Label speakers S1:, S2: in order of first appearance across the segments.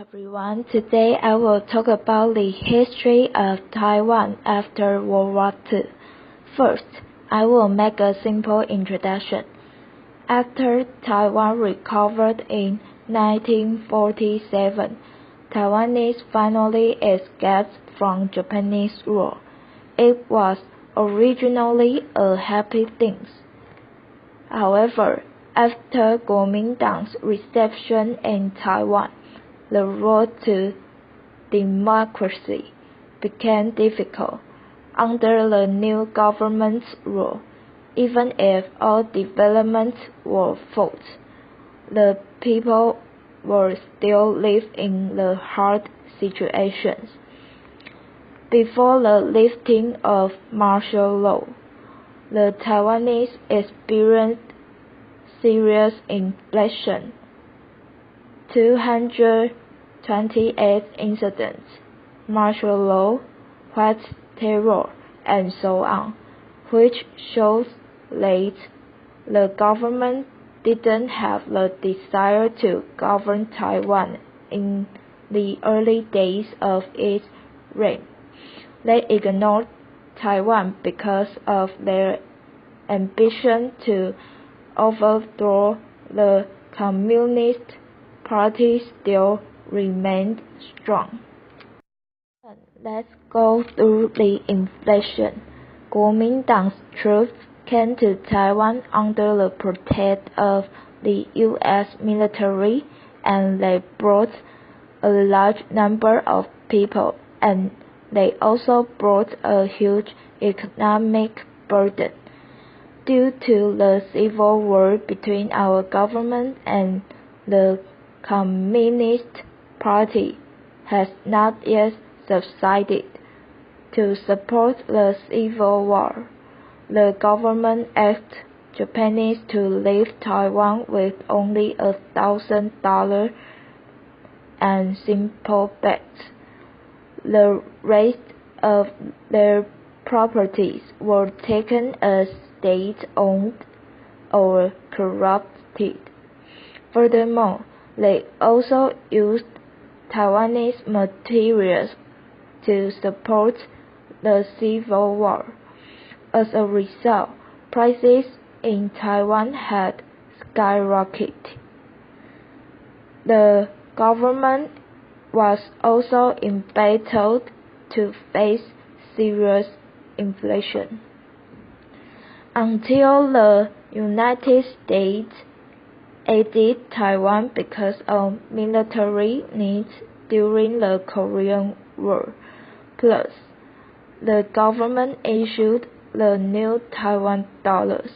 S1: everyone. Today I will talk about the history of Taiwan after World War II. First, I will make a simple introduction. After Taiwan recovered in 1947, Taiwanese finally escaped from Japanese rule. It was originally a happy thing. However, after Kuomintang's reception in Taiwan, the road to democracy became difficult under the new government's rule. Even if all developments were false, the people were still living in the hard situations. Before the lifting of martial law, the Taiwanese experienced serious inflation. 228 incidents, martial law, white terror, and so on, which shows that the government didn't have the desire to govern Taiwan in the early days of its reign. They ignored Taiwan because of their ambition to overthrow the Communist Party still remained strong. Let's go through the inflation. Kuomintang's troops came to Taiwan under the protect of the U.S. military, and they brought a large number of people, and they also brought a huge economic burden. Due to the civil war between our government and the Communist Party has not yet subsided. To support the civil war, the government asked Japanese to leave Taiwan with only $1,000 and simple bets. The rest of their properties were taken as state-owned or corrupted. Furthermore, they also used Taiwanese materials to support the civil war. As a result, prices in Taiwan had skyrocketed. The government was also embattled to face serious inflation. Until the United States aided Taiwan because of military needs during the Korean War. Plus, the government issued the new Taiwan dollars.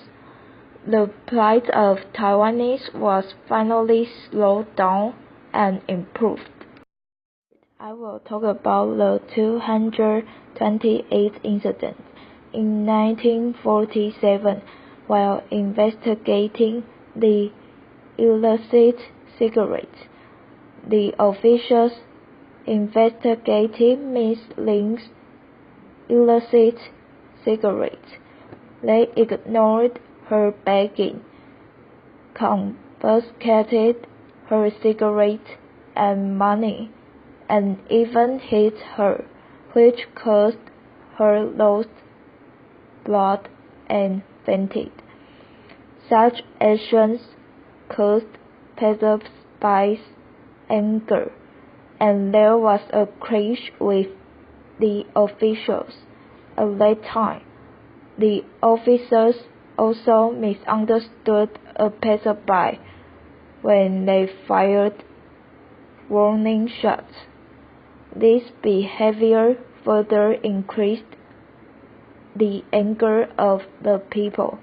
S1: The plight of Taiwanese was finally slowed down and improved. I will talk about the 228 incidents. In 1947, while investigating the illicit cigarettes, the officials investigated Miss Ling's illicit cigarettes. They ignored her begging, confiscated her cigarettes and money, and even hit her, which caused her lost blood and fainted. Such actions caused passers-by's anger, and there was a clash with the officials. At that time, the officers also misunderstood a passerby when they fired warning shots. This behavior further increased the anger of the people.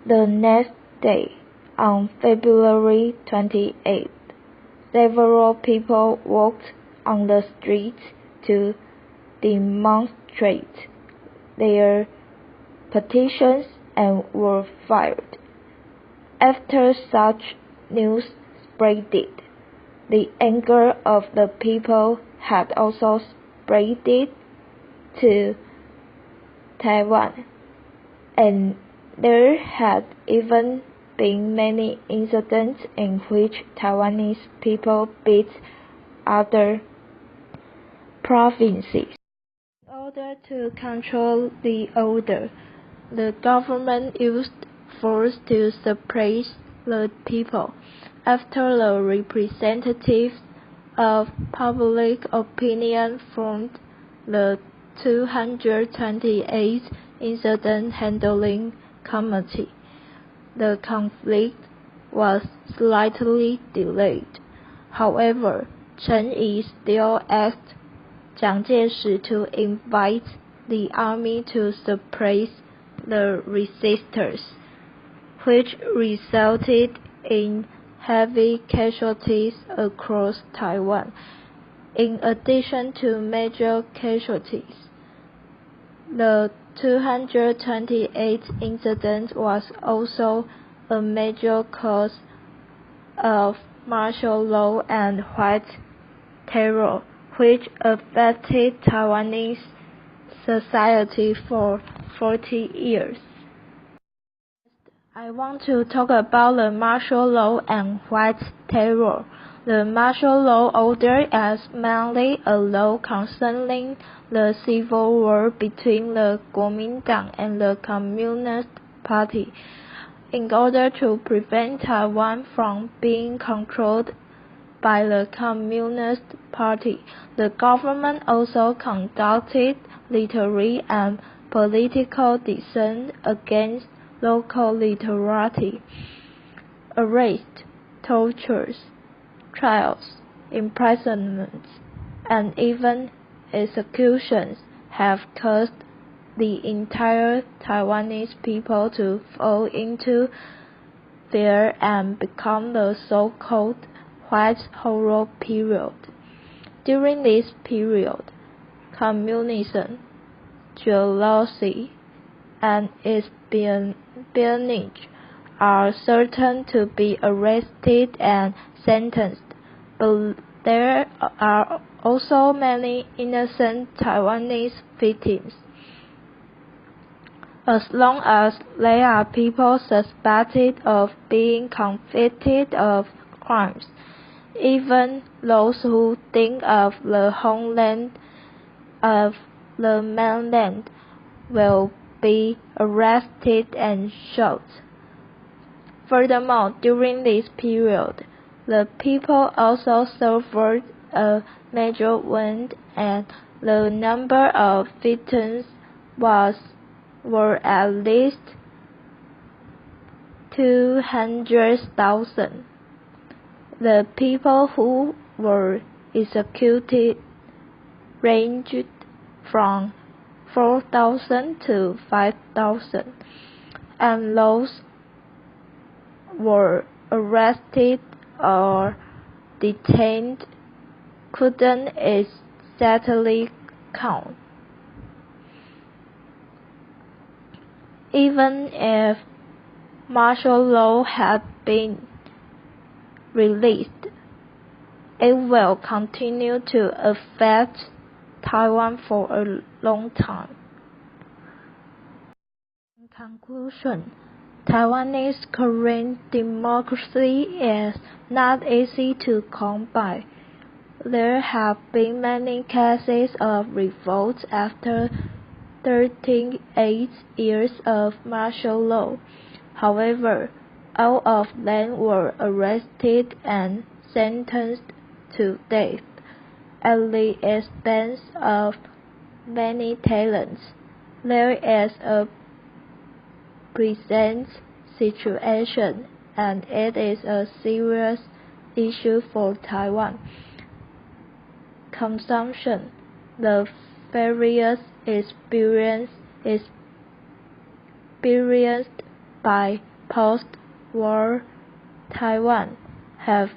S1: The next day, on February 28th, several people walked on the streets to demonstrate their petitions and were fired. After such news spreaded, the anger of the people had also spread to Taiwan, and there had even been many incidents in which Taiwanese people beat other provinces. In order to control the order, the government used force to suppress the people. After the representatives of public opinion formed the 228th Incident Handling Committee, the conflict was slightly delayed. However, Chen Yi still asked Jiang Jieshi to invite the army to suppress the resistors, which resulted in heavy casualties across Taiwan. In addition to major casualties, the 228th incident was also a major cause of martial law and white terror, which affected Taiwanese society for 40 years. I want to talk about the martial law and white terror. The martial law order is mainly a law concerning the civil war between the Kuomintang and the Communist Party. In order to prevent Taiwan from being controlled by the Communist Party, the government also conducted literary and political dissent against local literati. Arrests, tortures, trials, imprisonments, and even executions have caused the entire Taiwanese people to fall into fear and become the so-called White Horror period. During this period, communism, jealousy, and espionage are certain to be arrested and sentenced, but there are also many innocent Taiwanese victims. As long as there are people suspected of being convicted of crimes, even those who think of the homeland of the mainland will be arrested and shot. Furthermore, during this period, the people also suffered a major wound, and the number of victims were at least 200,000. The people who were executed ranged from 4,000 to 5,000, and those were arrested or detained couldn't exactly count. Even if martial law had been released, it will continue to affect Taiwan for a long time. In conclusion, Taiwanese current democracy is not easy to come by. There have been many cases of revolts after 38 years of martial law. However, all of them were arrested and sentenced to death at the expense of many talents. There is a present situation, and it is a serious issue for Taiwan. Consumption. The various experiences experienced by post-war Taiwan have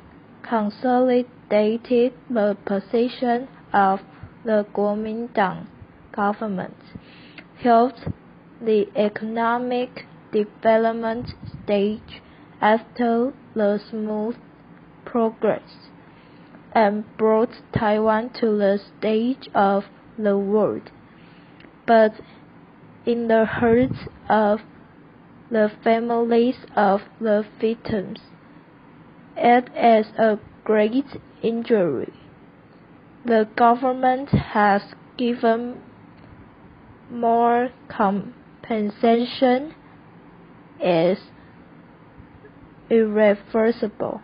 S1: consolidated the position of the Kuomintang government, helped the economic development stage after the smooth progress, and brought Taiwan to the stage of the world. But in the heart of the families of the victims. It is a great injury. The government has given more compensation is irreversible.